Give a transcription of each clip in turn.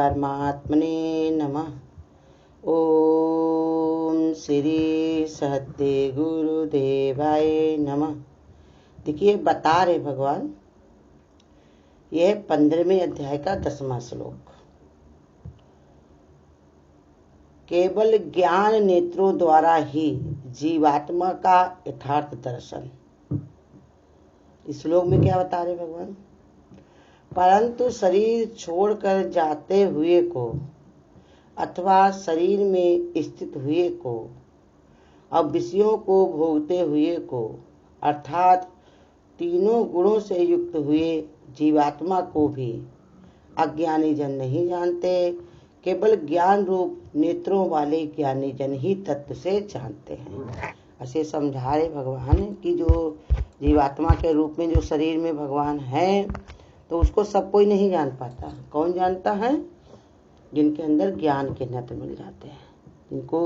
परमात्मने नमः। ओम श्री सद्य गुरुदेवाय नमः। देखिए बता रहे भगवान, यह 15वें अध्याय का 10वां श्लोक। केवल ज्ञान नेत्रों द्वारा ही जीवात्मा का यथार्थ दर्शन। इस श्लोक में क्या बता रहे भगवान? परंतु शरीर छोड़कर जाते हुए को अथवा शरीर में स्थित हुए को और विषयों को भोगते हुए को अर्थात तीनों गुणों से युक्त हुए जीवात्मा को भी अज्ञानी जन नहीं जानते। केवल ज्ञान रूप नेत्रों वाले ज्ञानी जन ही तत्व से जानते हैं। ऐसे समझा रहे भगवान कि जो जीवात्मा के रूप में जो शरीर में भगवान है, तो उसको सब कोई नहीं जान पाता। कौन जानता है? जिनके अंदर ज्ञान के नेत्र मिल जाते हैं, जिनको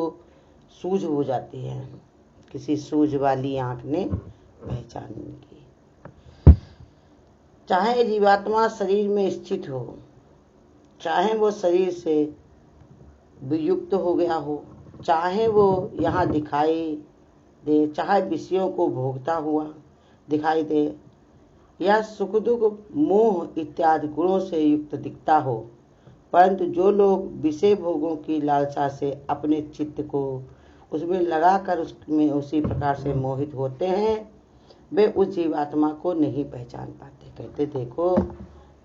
सूझ हो जाती है, किसी सूझ वाली आंख ने पहचान की। चाहे जीवात्मा शरीर में स्थित हो, चाहे वो शरीर से वियुक्त हो गया हो, चाहे वो यहाँ दिखाई दे, चाहे विषयों को भोगता हुआ दिखाई दे या सुख दुख मोह इत्यादि गुणों से युक्त दिखता हो, परंतु जो लोग विषय भोगों की लालसा से अपने चित्त को उसमें लगाकर उसमें उसी प्रकार से मोहित होते हैं, वे उस जीवात्मा को नहीं पहचान पाते। कहते देखो,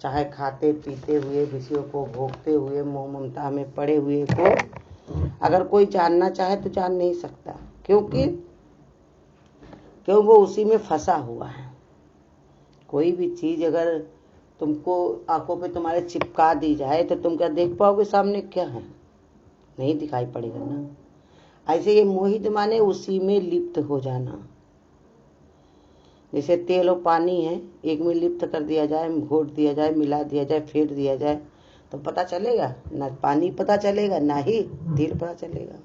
चाहे खाते पीते हुए विषयों को भोगते हुए मोह ममता में पड़े हुए को अगर कोई जानना चाहे तो जान नहीं सकता, क्यों वो उसी में फंसा हुआ है। कोई भी चीज अगर तुमको आंखों पे तुम्हारे चिपका दी जाए तो तुम क्या देख पाओगे सामने क्या है? नहीं दिखाई पड़ेगा ना। ऐसे ये मोहित माने उसी में लिप्त हो जाना। जैसे तेल और पानी है, एक में लिप्त कर दिया जाए, घोट दिया जाए, मिला दिया जाए, फेंट दिया जाए तो पता चलेगा ना? पानी पता चलेगा ना ही तेल पता चलेगा।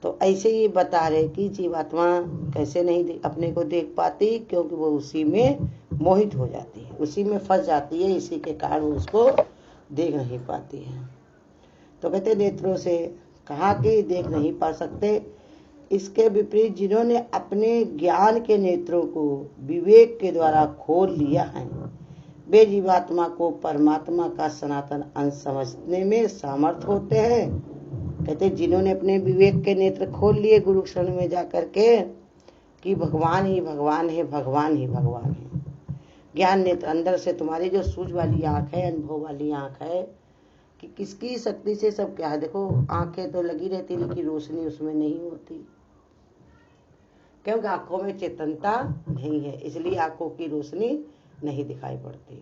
तो ऐसे ये बता रहे कि जीवात्मा कैसे नहीं अपने को देख पाती, क्योंकि वो उसी में मोहित हो जाती है, उसी में फंस जाती है। इसी के कारण वो उसको देख नहीं पाती है। तो कहते नेत्रों से कहा कि देख नहीं पा सकते। इसके विपरीत जिन्होंने अपने ज्ञान के नेत्रों को विवेक के द्वारा खोल लिया है, वे जीवात्मा को परमात्मा का सनातन अंश समझने में सामर्थ होते हैं। कहते जिन्होंने अपने विवेक के नेत्र खोल लिए गुरु शरण में जाकर के कि भगवान ही भगवान है, भगवान ही भगवान है। ज्ञान नेत्र अंदर से तुम्हारी जो सूझ वाली आंख है, अनुभव वाली आंख है कि किसकी शक्ति से सब क्या है। देखो आंखें तो लगी रहती लेकिन रोशनी उसमें नहीं होती, क्योंकि आंखों में चेतनता नहीं है, इसलिए आंखों की रोशनी नहीं दिखाई पड़ती।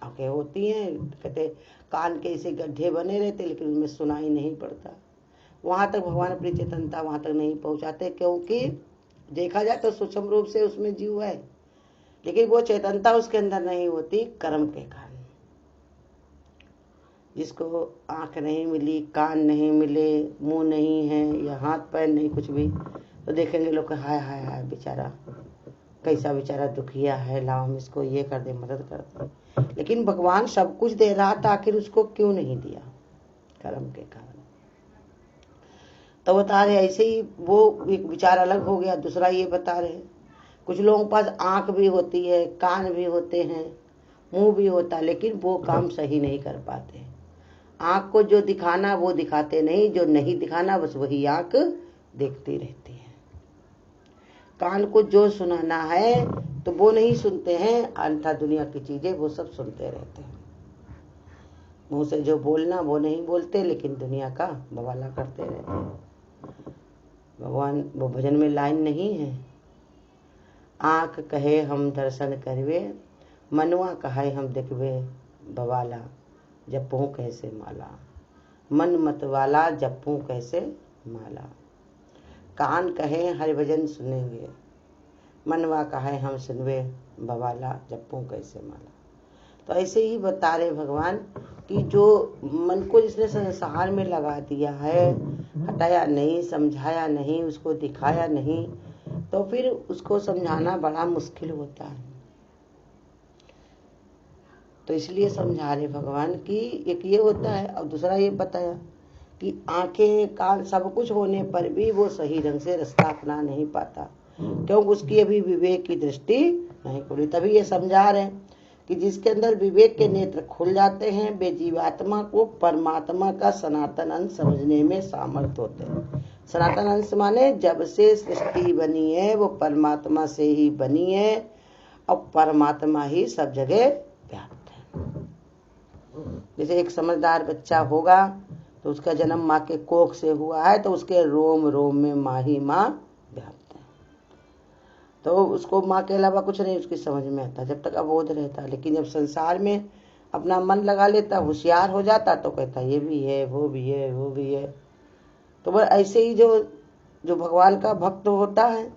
आंखें होती हैं, कहते कान के ऐसे गड्ढे बने रहते लेकिन उनमें सुनाई नहीं पड़ता। वहां तक भगवान अपनी चेतनता वहां तक नहीं पहुंचाते, क्योंकि देखा जाए तो सूक्ष्म रूप से उसमें जीव है, लेकिन वो चेतनता उसके अंदर नहीं होती कर्म के कारण। जिसको आंख नहीं मिली, कान नहीं मिले, मुंह नहीं है या हाथ पैर नहीं कुछ भी, तो देखेंगे लोग हाय हाय हाय बेचारा, कैसा बेचारा दुखिया है, लाओ हम इसको ये कर दे, मदद कर दे। लेकिन भगवान सब कुछ दे रहा था, आखिर उसको क्यों नहीं दिया? कर्म के कारण। तो बता रहे ऐसे ही वो एक विचार अलग हो गया। दूसरा ये बता रहे कुछ लोगों के पास आंख भी होती है, कान भी होते हैं, मुंह भी होता है, लेकिन वो काम सही नहीं कर पाते। आंख को जो दिखाना वो दिखाते नहीं, जो नहीं दिखाना बस वही आंख देखती रहती है। कान को जो सुनाना है तो वो नहीं सुनते हैं, अन्यथा दुनिया की चीजें वो सब सुनते रहते हैं। मुंह से जो बोलना वो नहीं बोलते, लेकिन दुनिया का बवाला करते रहते हैं। भगवान वो भजन में लाइन नहीं है, आंख कहे हम दर्शन करवे, मनवा कहे हम देखवे बवाला, जपू कैसे माला, मन मत वाला जपू कैसे माला। कान कहे हरि भजन सुनेंगे, मनवा कहे हम सुनवे बवाला, जपू कैसे माला। तो ऐसे ही बता रहे भगवान कि जो मन को जिसने संसार में लगा दिया है, हटाया नहीं, समझाया नहीं, उसको दिखाया नहीं, तो फिर उसको समझाना बड़ा मुश्किल होता है। तो इसलिए समझा रहे भगवान कि एक ये होता है, और दूसरा ये बताया कि आंखें कान सब कुछ होने पर भी वो सही ढंग से रास्ता अपना नहीं पाता, क्योंकि उसकी अभी विवेक की दृष्टि नहीं खुली। तभी ये समझा रहे हैं कि जिसके अंदर विवेक के नेत्र खुल जाते हैं वे जीवात्मा को परमात्मा का सनातन अंश समझने में सामर्थ्य होते हैं। सनातन अंश माने जब से सृष्टि बनी है वो परमात्मा से ही बनी है, और परमात्मा ही सब जगह व्याप्त है। जैसे एक समझदार बच्चा होगा तो उसका जन्म माँ के कोख से हुआ है, तो उसके रोम रोम में माँ ही माँ व्याप्त है, तो उसको माँ के अलावा कुछ नहीं उसकी समझ में आता जब तक अबोध रहता। लेकिन जब संसार में अपना मन लगा लेता, होशियार हो जाता, तो कहता ये भी है, वो भी है, वो भी है। तो वह ऐसे ही जो भगवान का भक्त होता है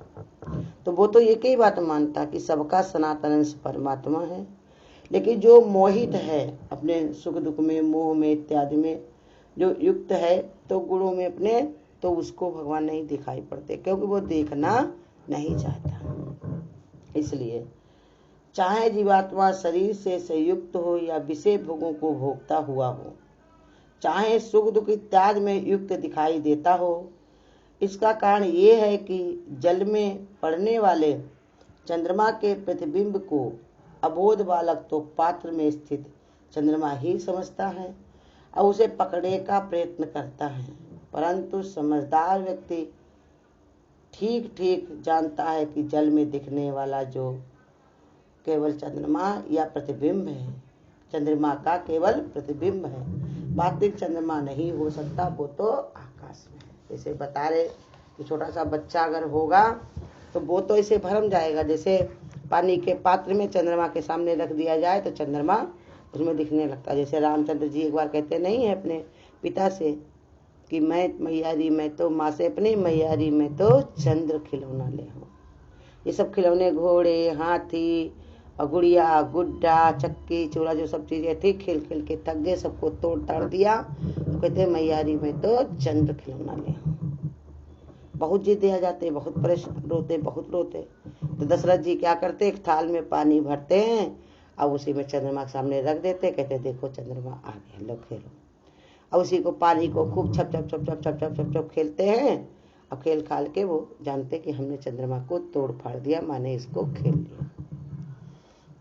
तो वो तो एक ही बात मानता कि सबका सनातन अंश परमात्मा है। लेकिन जो मोहित है अपने सुख दुख में, मोह में इत्यादि में जो युक्त है, तो गुणों में अपने, तो उसको भगवान नहीं दिखाई पड़ते, क्योंकि वो देखना नहीं चाहता। इसलिए चाहे जीवात्मा शरीर से संयुक्त हो या विषय भोगों को भोगता हुआ हो, चाहे सुख दुख इत्यादि में युक्त दिखाई देता हो, इसका कारण ये है कि जल में पड़ने वाले चंद्रमा के प्रतिबिंब को अबोध बालक तो पात्र में स्थित चंद्रमा ही समझता है और उसे पकड़ने का प्रयत्न करता है, परंतु समझदार व्यक्ति ठीक ठीक जानता है कि जल में दिखने वाला जो केवल चंद्रमा या प्रतिबिंब है, चंद्रमा का केवल प्रतिबिंब है, वास्तविक चंद्रमा नहीं हो सकता, वो तो आकाश में है। जैसे बता रहे कि छोटा सा बच्चा अगर होगा तो वो तो ऐसे भरम जाएगा, जैसे पानी के पात्र में चंद्रमा के सामने रख दिया जाए तो चंद्रमा उसमें दिखने लगता है। जैसे रामचंद्र जी एक बार कहते नहीं है अपने पिता से कि मैं मैयारी मैं तो माँ से अपनी मैयारी में तो चंद्र खिलौना ले हूँ। ये सब खिलौने घोड़े, हाथी, गुड़िया, गुड्डा, चक्की, चूड़ा जो सब चीजें थी खेल खेल के थक गए, सबको तोड़ ताड़ दिया, तो कहते मैयारी में तो चंद्र खिलौना ले हूँ। बहुत जिद आ जाते, बहुत परेशान रोते, बहुत रोते। तो दशरथ जी क्या करते, एक थाल में पानी भरते हैं और उसी में चंद्रमा के सामने रख देते, कहते देखो चंद्रमा आ गया, लो खेलो। और उसी को पानी को खूब छप छप छप छप छप छप छप छप खेलते हैं, और खेल खाल के वो जानते कि हमने चंद्रमा को तोड़ फाड़ दिया, माने इसको खेल लिया।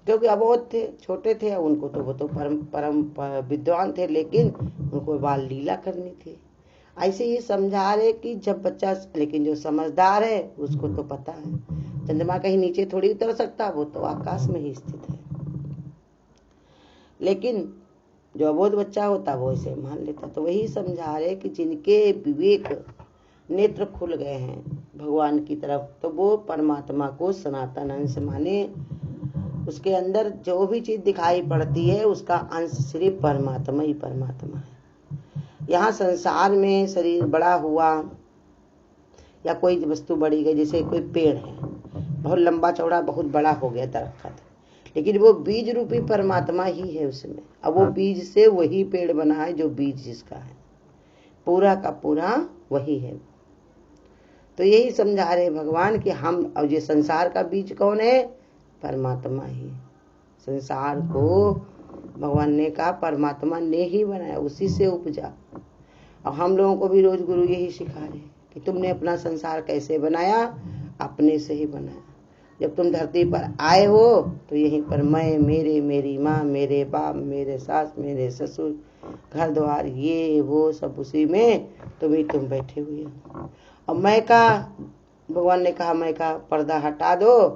क्योंकि अबोध थे, छोटे थे, उनको तो वो तो परम विद्वान थे, लेकिन उनको बाल लीला करनी थी। ऐसे ही समझा रहे कि जब बच्चा, लेकिन जो समझदार है उसको तो पता है चंद्रमा कहीं नीचे थोड़ी उतर सकता, वो तो आकाश में ही स्थित है। लेकिन जो अबोध बच्चा होता वो ऐसे मान लेता। तो वही समझा रहे कि जिनके विवेक नेत्र खुल गए हैं भगवान की तरफ, तो वो परमात्मा को सनातन अंश माने, उसके अंदर जो भी चीज दिखाई पड़ती है उसका अंश सिर्फ परमात्मा ही परमात्मा है। यहाँ संसार में शरीर बड़ा हुआ या कोई वस्तु बढ़ी गई, जैसे कोई पेड़ है बहुत लंबा चौड़ा बहुत बड़ा हो गया दरख्त, लेकिन वो बीज रूपी परमात्मा ही है उसमें, अब वो बीज से वही पेड़ बना है जो बीज जिसका है, पूरा का पूरा वही है। तो यही समझा रहे भगवान कि हम, और ये संसार का बीज कौन है, परमात्मा ही। संसार को भगवान ने कहा परमात्मा ने ही बनाया, उसी से उपजा। और हम लोगों को भी रोज गुरु यही सिखा रहे कि तुमने अपना संसार कैसे बनाया, अपने से ही बनाया। जब तुम धरती पर आए हो तो यहीं पर मैं, मेरे, मेरी माँ, मेरे बाप, मेरे सास, मेरे ससुर, घर द्वार, ये वो सब उसी में तुम बैठे हुए हो। और मैं का, भगवान ने कहा मैं का पर्दा हटा दो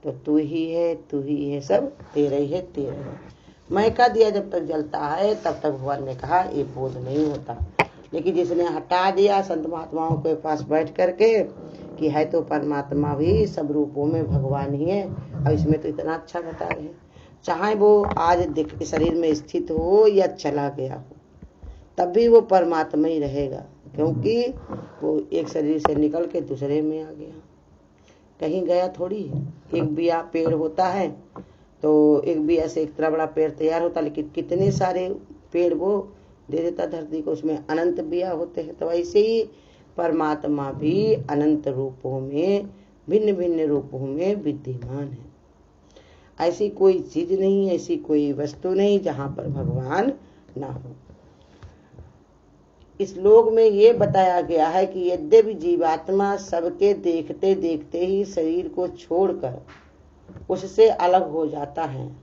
तो तू ही है, तू ही है, सब तेरा ही है, तेरा है। मैं का दिया जब तक जलता है तब तक भगवान ने कहा ये बोध नहीं होता। लेकिन जिसने हटा दिया संत महात्माओं के पास बैठ करके कि है तो परमात्मा भी सब रूपों में भगवान ही है, और इसमें तो इतना अच्छा बता रहे हैं, चाहे वो आज दिख शरीर में स्थित हो या चला गया हो तब भी वो परमात्मा ही रहेगा, क्योंकि वो एक शरीर से निकल के दूसरे में आ गया, कहीं गया थोड़ी है। एक बिया पेड़ होता है तो एक बिया से इतना बड़ा पेड़ तैयार होता, लेकिन कितने सारे पेड़ वो दे देता धरती को, उसमें अनंत बिया होते हैं। तो ऐसे ही परमात्मा भी अनंत रूपों में, भिन्न भिन्न रूपों में विद्यमान है। ऐसी कोई चीज नहीं, ऐसी कोई वस्तु नहीं जहां पर भगवान ना हो। इस श्लोक में ये बताया गया है कि यद्यपि जीवात्मा सबके देखते देखते ही शरीर को छोड़कर उससे अलग हो जाता है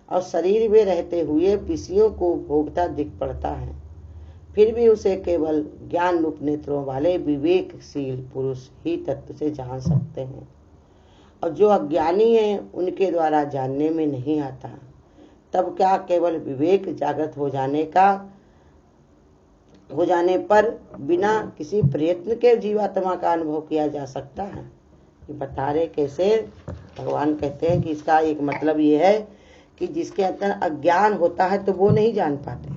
और शरीर में रहते हुए विषयों को भोगता दिख पड़ता है, फिर भी उसे केवल ज्ञान रूप नेत्रों वाले विवेकशील पुरुष ही तत्व से जान सकते हैं, और जो अज्ञानी हैं उनके द्वारा जानने में नहीं आता। तब क्या केवल विवेक जागृत हो जाने पर बिना किसी प्रयत्न के जीवात्मा का अनुभव किया जा सकता है? ये बता रहे कैसे। भगवान कहते हैं कि इसका एक मतलब ये है कि जिसके अंदर अज्ञान होता है तो वो नहीं जान पाते,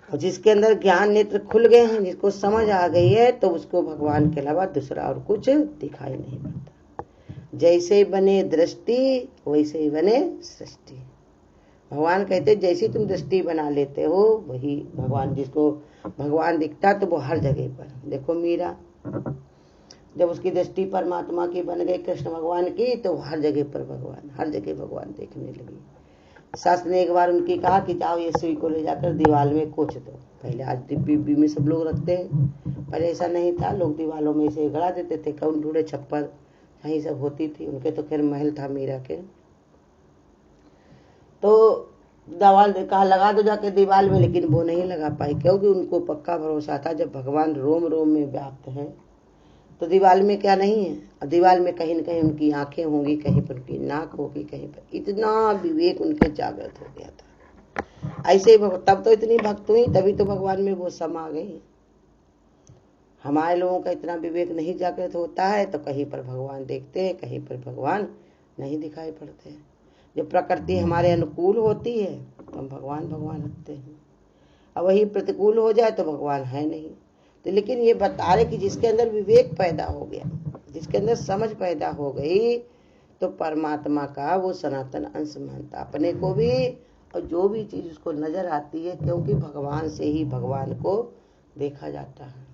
और जिसके अंदर ज्ञान नेत्र खुल गए हैं, जिसको समझ आ गई है, तो उसको भगवान के अलावा दूसरा और कुछ दिखाई नहीं पड़ता। जैसे बने दृष्टि वैसे ही बने सृष्टि। भगवान कहते जैसी तुम दृष्टि बना लेते हो वही भगवान, जिसको भगवान दिखता तो वो हर जगह पर। देखो मीरा जब उसकी दृष्टि परमात्मा की बन गई, कृष्ण भगवान की, तो हर जगह पर भगवान, हर जगह भगवान देखने लगी। शास्त्र ने एक बार उनकी कहा कि जाओ ये सुई को ले जाकर दीवार में कोच दो। पहले आज डिब्बी में सब लोग रखते हैं, पहले ऐसा नहीं था, लोग दीवारों में से गड़ा देते थे, कौन ढूंढे छप्पर, यही सब होती थी। उनके तो खैर महल था मीरा के, तो दीवार कहा लगा दो जाके दीवार में, लेकिन वो नहीं लगा पाई, क्योंकि उनको पक्का भरोसा था जब भगवान रोम रोम में व्याप्त है तो दीवार में क्या नहीं है, और दीवार में कहीं न कहीं उनकी आंखें होंगी, कहीं पर उनकी नाक होगी, कहीं पर। इतना विवेक उनके जागृत हो गया था। ऐसे तब तो इतनी भक्त हुई, तभी तो भगवान में वो समा गई। हमारे लोगों का इतना विवेक नहीं जागृत होता है, तो कहीं पर भगवान देखते हैं, कहीं पर भगवान नहीं दिखाई पड़ते हैं। जब प्रकृति हमारे अनुकूल होती है तो हम भगवान भगवान रखते हैं, और वही प्रतिकूल हो जाए तो भगवान है नहीं। तो लेकिन ये बता रहे कि जिसके अंदर विवेक पैदा हो गया, जिसके अंदर समझ पैदा हो गई, तो परमात्मा का वो सनातन अंश मानता अपने को भी, और जो भी चीज उसको नजर आती है, क्योंकि भगवान से ही भगवान को देखा जाता है,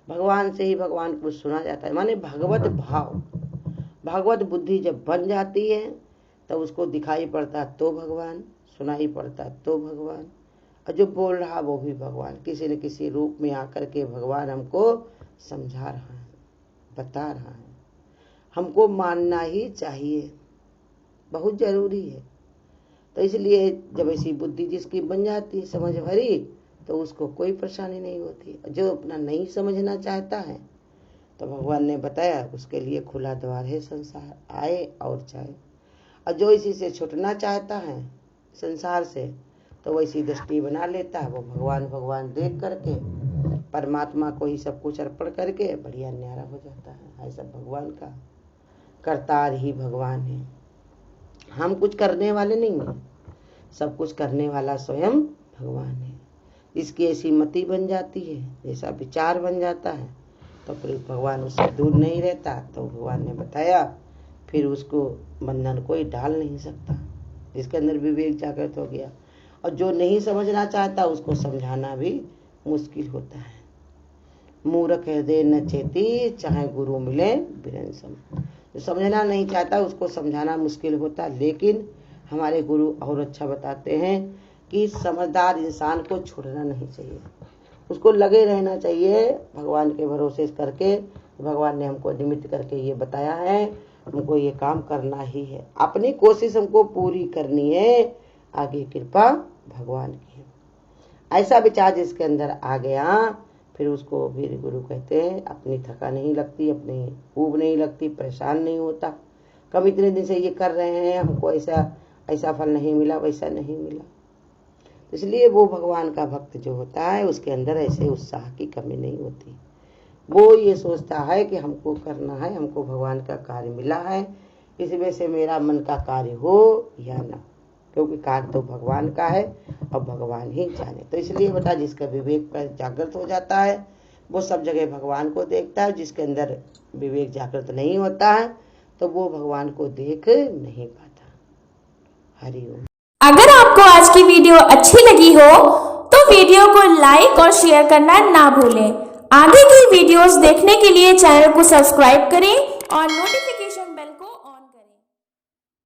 भगवान से ही भगवान को सुना जाता है। माने भगवत भाव, भगवत बुद्धि जब बन जाती है तब उसको दिखाई पड़ता तो भगवान, सुनाई पड़ता तो भगवान, और जो बोल रहा वो भी भगवान, किसी न किसी रूप में आकर के भगवान हमको समझा रहा है, बता रहा है। हमको मानना ही चाहिए, बहुत जरूरी है। तो इसलिए जब ऐसी बुद्धि जिसकी बन जाती, समझ भरी, तो उसको कोई परेशानी नहीं होती। जो अपना नहीं समझना चाहता है तो भगवान ने बताया उसके लिए खुला द्वार है संसार, आए और जाए। और जो इसी से छूटना चाहता है संसार से, तो वैसी दृष्टि बना लेता है, वो भगवान भगवान देख करके परमात्मा को ही सब कुछ अर्पण करके बढ़िया न्यारा हो जाता है। ऐसा भगवान का करतार ही भगवान है, हम कुछ करने वाले नहीं हैं, सब कुछ करने वाला स्वयं भगवान है। इसकी ऐसी मति बन जाती है, जैसा विचार बन जाता है, तो फिर भगवान उससे दूर नहीं रहता। तो भगवान ने बताया फिर उसको बंधन कोई डाल नहीं सकता, जिसके अंदर विवेक जागृत हो गया। और जो नहीं समझना चाहता उसको समझाना भी मुश्किल होता है। मूर्ख हृदय न चेती, चाहे गुरु मिले बिरंसम। जो समझना नहीं चाहता उसको समझाना मुश्किल होता, लेकिन हमारे गुरु और अच्छा बताते हैं कि समझदार इंसान को छोड़ना नहीं चाहिए, उसको लगे रहना चाहिए भगवान के भरोसे करके। भगवान ने हमको निमित्त करके ये बताया है, हमको ये काम करना ही है, अपनी कोशिश हमको पूरी करनी है, आगे कृपा भगवान की है। ऐसा विचार जिसके अंदर आ गया, फिर उसको फिर गुरु कहते हैं अपनी थका नहीं लगती, अपनी ऊब नहीं लगती, परेशान नहीं होता। कब इतने दिन से ये कर रहे हैं, हमको ऐसा फल नहीं मिला, वैसा नहीं मिला। इसलिए वो भगवान का भक्त जो होता है उसके अंदर ऐसे उत्साह की कमी नहीं होती। वो ये सोचता है कि हमको करना है, हमको भगवान का कार्य मिला है, इसमें से मेरा मन का कार्य हो या ना, क्योंकि कार्य तो भगवान का है और भगवान ही जाने। तो इसलिए बता, जिसका विवेक पर जागृत हो जाता है वो सब जगह भगवान को देखता है, जिसके अंदर विवेक जागृत नहीं होता है तो वो भगवान को देख नहीं पाता। हरिओम। अगर आपको आज की वीडियो अच्छी लगी हो तो वीडियो को लाइक और शेयर करना ना भूलें। आगे की वीडियोस देखने के लिए चैनल को सब्सक्राइब करें और नोटिफिकेशन बेल को ऑन करें।